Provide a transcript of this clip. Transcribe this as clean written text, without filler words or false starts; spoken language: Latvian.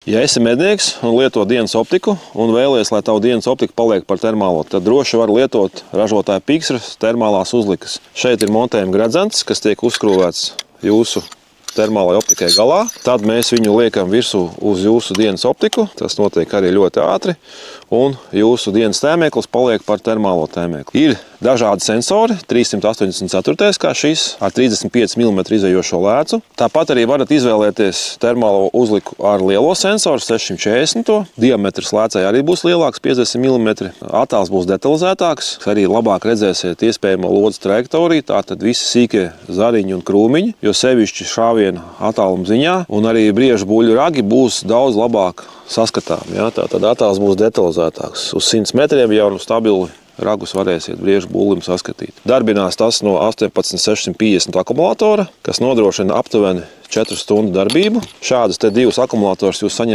Ja esi mednieks un lieto dienas optiku un vēlies, lai tavu dienas optika paliek par termālo, tad droši var lietot ražotāja Pixras termālās uzlikas. Šeit ir montējuma gredzens, kas tiek uzskrūvēts jūsu termālai optikai galā. Tad mēs viņu liekam virsū uz jūsu dienas optiku. Tas notiek arī ļoti ātri. Un jūsu dienas tēmēklis paliek par termālo tēmēkli. Ir dažādi sensori, 384, kā šis, ar 35 mm izējošo lēcu. Tāpat arī varat izvēlēties termālo uzliku ar lielo sensoru, 640. Diametrs lēcai arī būs lielāks, 50 mm. Attēls būs detalizētāks, arī labāk redzēsiet iespējamo lodes trajektoriju, tātad visi sīkie zariņi un krūmiņi, jo sevišķi šāviena attāluma ziņā, un arī briežu buļļu ragi būs daudz labāk saskatām. Ja? Tātad attēls būs detalizētāks. Uz 100 metriem jau stabili ragus varēsiet briežu bullim saskatīt. Darbinās tas no 18650 akumulatora, kas nodrošina aptuveni 4 stundu darbību. Šādas te divas akumulatorus jūs saņemat